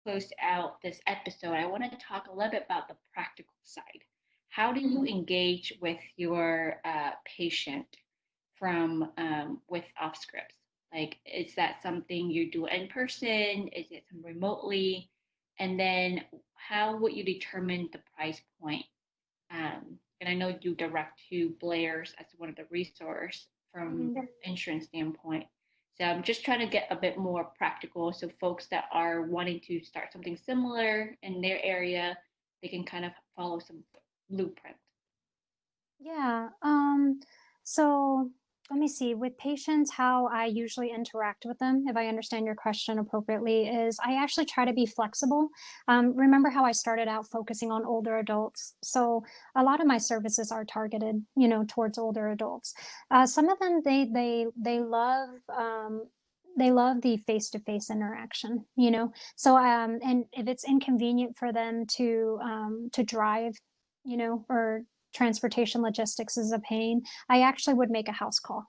close out this episode, I want to talk a little bit about the practical side. How do you Mhm. engage with your patient from with off scripts? Like, is that something you do in person? Is it some remotely? And then how would you determine the price point? And I know you direct to Blair's as one of the resource from Mhm. insurance standpoint. So I'm just trying to get a bit more practical so folks that are wanting to start something similar in their area, they can kind of follow some blueprint. Yeah. So let me see. With patients, how I usually interact with them, if I understand your question appropriately, is I actually try to be flexible. Remember how I started out focusing on older adults? So a lot of my services are targeted, towards older adults. Some of them they love the face-to-face interaction, and if it's inconvenient for them to drive, or transportation logistics is a pain, I actually would make a house call.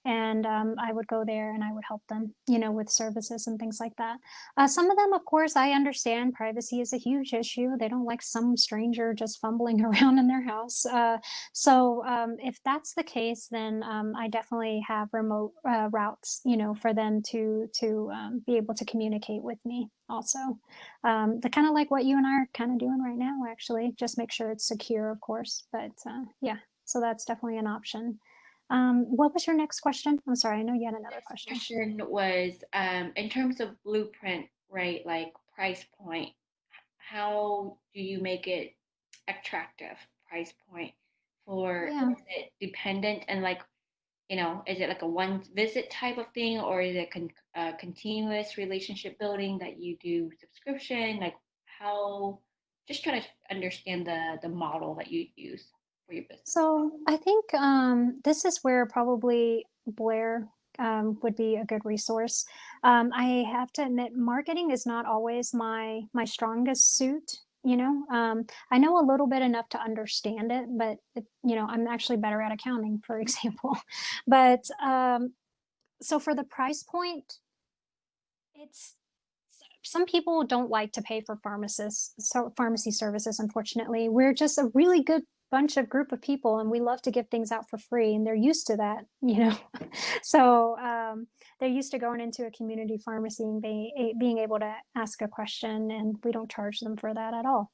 And I would go there and I would help them, with services and things like that. Some of them, of course, I understand privacy is a huge issue. They don't like some stranger just fumbling around in their house. So if that's the case, then I definitely have remote routes, for them to be able to communicate with me. Also, the kind of like what you and I are kind of doing right now, actually. Just make sure it's secure, of course. But yeah, so that's definitely an option. What was your next question? I'm sorry, I know you had another Next question. question was in terms of blueprint, right? Like price point, how do you make it attractive price point for Yeah. is it dependent and like is it like a one visit type of thing or is it continuous relationship building that you do subscription? Like how, just trying to understand the model that you use for your business. So I think this is where probably Blair would be a good resource. I have to admit, marketing is not always my strongest suit. I know a little bit enough to understand it, but I'm actually better at accounting, for example. But so for the price point, it's some people don't like to pay for pharmacy services, unfortunately. We're just a really good bunch of group of people and we love to give things out for free and they're used to that. So they're used to going into a community pharmacy and being able to ask a question, and we don't charge them for that at all.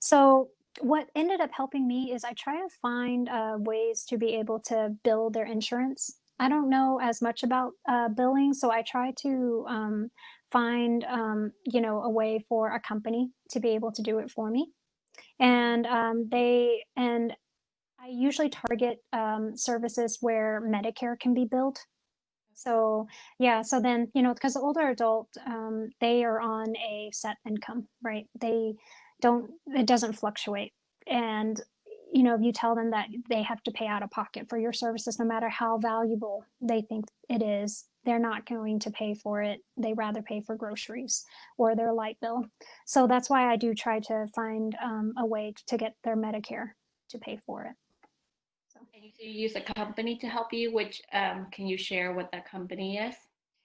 So what ended up helping me is I try to find ways to be able to bill their insurance. I don't know as much about billing, so I try to find, a way for a company to be able to do it for me. And I usually target services where Medicare can be billed. So yeah, so then, because the older adult, they are on a set income, right? It doesn't fluctuate. And, if you tell them that they have to pay out of pocket for your services, no matter how valuable they think it is, they're not going to pay for it. They rather pay for groceries or their light bill. So that's why I do try to find a way to get their Medicare to pay for it. So. And you say you use a company to help you, which can you share what that company is?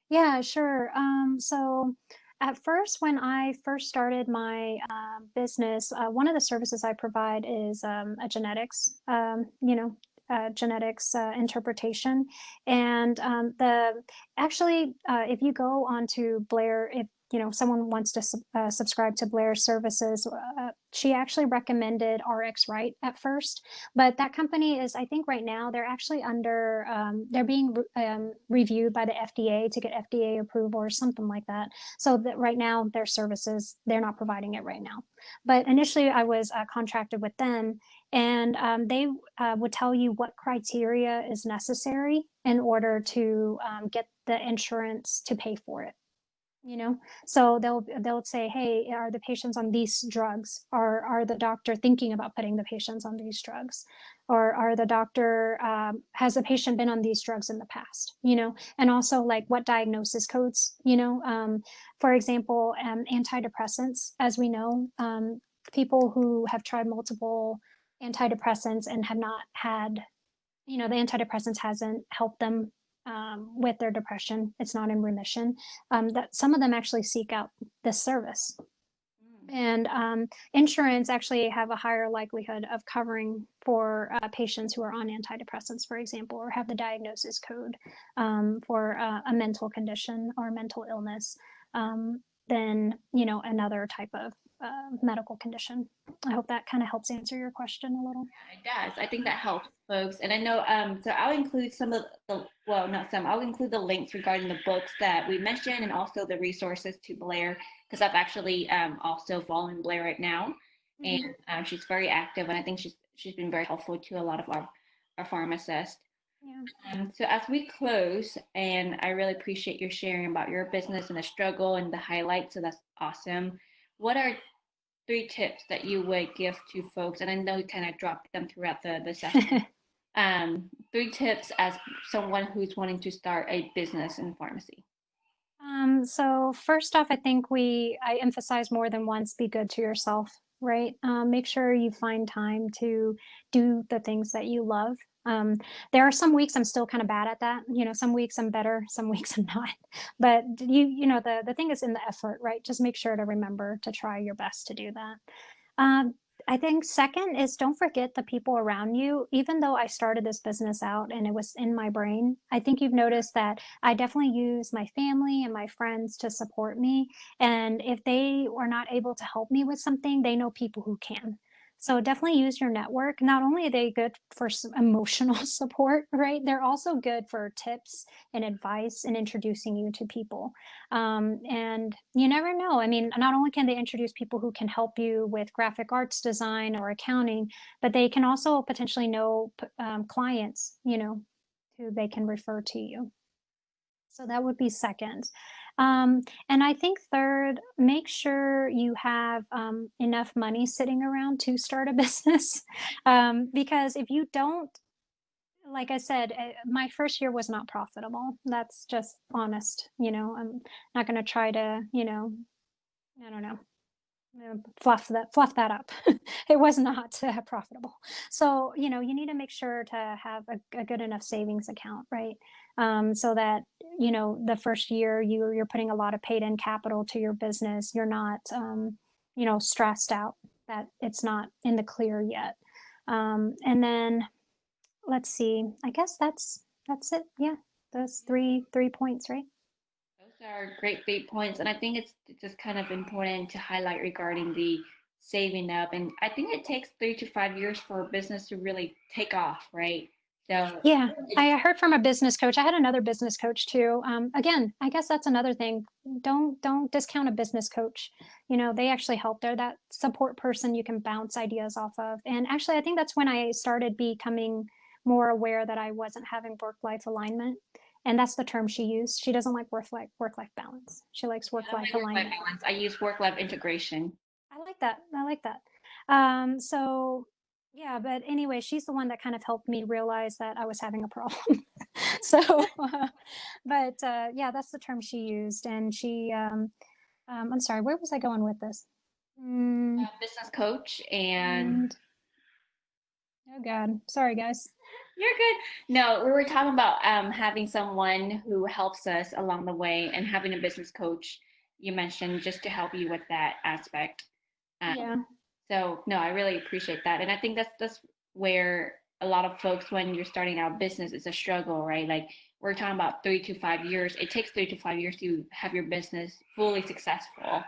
Yeah, sure. So at first, when I first started my business, one of the services I provide is a genetics interpretation. And the actually, if you go onto Blair, if someone wants to subscribe to Blair's services, she actually recommended RX Right at first, but that company is, I think, right now they're actually under they're being reviewed by the FDA to get FDA approval or something like that. So that right now their services, they're not providing it right now. But initially I was contracted with them, and they would tell you what criteria is necessary in order to get the insurance to pay for it. So they'll say, hey, are the patients on these drugs? Are the doctor thinking about putting the patients on these drugs? Or are the doctor has the patient been on these drugs in the past? And also, like, what diagnosis codes? For example, antidepressants, as we know, people who have tried multiple antidepressants and have not had, the antidepressants hasn't helped them with their depression. It's not in remission. That some of them actually seek out this service. Mm. And insurance actually have a higher likelihood of covering for patients who are on antidepressants, for example, or have the diagnosis code for a mental condition or mental illness than another type of medical condition. I hope that kind of helps answer your question a little. It does. I think that helps folks. And I know, so I'll include some of the, well, not some, I'll include the links regarding the books that we mentioned and also the resources to Blair, because I've actually also following Blair right now. And Hmm. she's very active, and I think she's been very helpful to a lot of our pharmacists. Yeah. So as we close, and I really appreciate your sharing about your business and the struggle and the highlights, so that's awesome. What are three tips that you would give to folks? And I know you kind of dropped them throughout the session. Three tips as someone who's wanting to start a business in pharmacy. So first off, I think I emphasize more than once, be good to yourself, right? Make sure you find time to do the things that you love. Um, there are some weeks I'm still kind of bad at that. Some weeks I'm better, some weeks I'm not. But the thing is in the effort, right? Just make sure to remember to try your best to do that. Um, I think second is don't forget the people around you. Even though I started this business out and it was in my brain, I think you've noticed that I definitely use my family and my friends to support me. And if they are not able to help me with something, they know people who can. So definitely use your network. Not only are they good for some emotional support, right? They're also good for tips and advice and introducing you to people. And you never know. I mean, not only can they introduce people who can help you with graphic arts design or accounting, but they can also potentially know clients, who they can refer to you. So that would be second. And I think third, make sure you have enough money sitting around to start a business. Because if you don't, like I said, my first year was not profitable. That's just honest. I'm not going to try to, I don't know, fluff that up. It was not profitable. So you need to make sure to have a good enough savings account, right? So that the first year you're putting a lot of paid in capital to your business. You're not stressed out that it's not in the clear yet. And then let's see. I guess that's it. Yeah, those three points, right? Those are great 3 points. And I think it's just kind of important to highlight regarding the saving up. And I think it takes 3 to 5 years for a business to really take off, right? So Yeah, it's I heard from a business coach. I had another business coach too. Again, I guess that's another thing. Don't discount a business coach. They actually help. They're that support person you can bounce ideas off of. And actually, I think that's when I started becoming more aware that I wasn't having work-life alignment. And that's the term she used. She doesn't like work-life balance. She likes I don't work-life like work-life alignment. balance. I use work-life integration. I like that. I like that. So yeah, but anyway, she's the one that kind of helped me realize that I was having a problem. So, but yeah, that's the term she used, and I'm sorry, where was I going with this? Mm, Business coach, and and oh God, sorry guys. you're good. No, we were talking about having someone who helps us along the way and having a business coach you mentioned just to help you with that aspect. Um, Yeah, so no, I really appreciate that. And I think that's where a lot of folks when you're starting out business it's a struggle, right? Like we're talking about 3 to 5 years. It takes 3 to 5 years to have your business fully successful.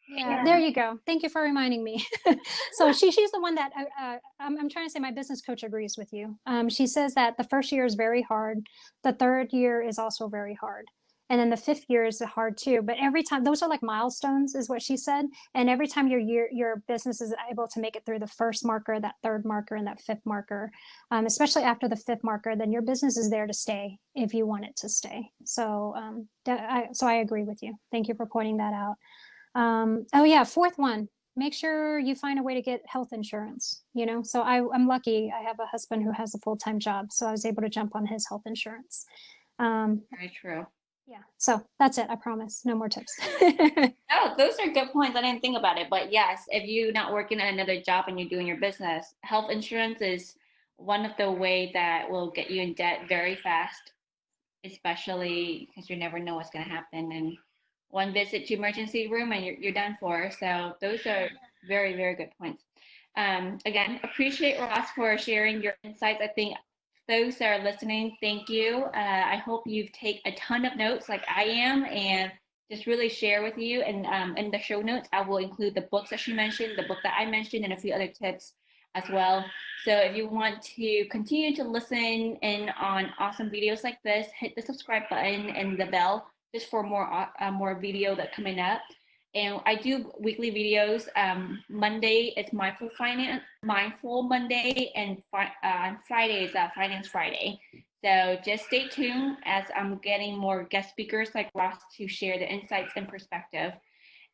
yeah, there you go. Thank you for reminding me. So she's the one that I'm trying to say my business coach agrees with you. She says that the first year is very hard. The third year is also very hard. And then the fifth year is hard too. But every time those are like milestones, is what she said. And every time your business is able to make it through the first marker, that third marker, and that fifth marker, especially after the fifth marker, then your business is there to stay if you want it to stay. So I agree with you. Thank you for pointing that out. Oh yeah, fourth one. Make sure you find a way to get health insurance. So I'm lucky. I have a husband who has a full-time job, so I was able to jump on his health insurance. Um, Very true. yeah, so that's it. I promise. No more tips. Oh, those are good points. I didn't think about it. But yes, if you're not working at another job and you're doing your business, health insurance is one of the way that will get you in debt very fast. especially because you never know what's going to happen. And one visit to emergency room and you're done for. So those are very, very good points. Again, appreciate Ross for sharing your insights. I think those that are listening, thank you. I hope you've taken a ton of notes like I am and just really share with you. And in the show notes, I will include the books that she mentioned, the book that I mentioned, and a few other tips as well. So if you want to continue to listen in on awesome videos like this, hit the subscribe button and the bell just for more video that coming up. And I do weekly videos. Monday it's mindful Monday, and on Friday is Finance Friday. So just stay tuned as I'm getting more guest speakers like Ross to share the insights and perspective.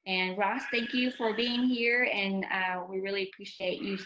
And Ross, thank you for being here, and we really appreciate you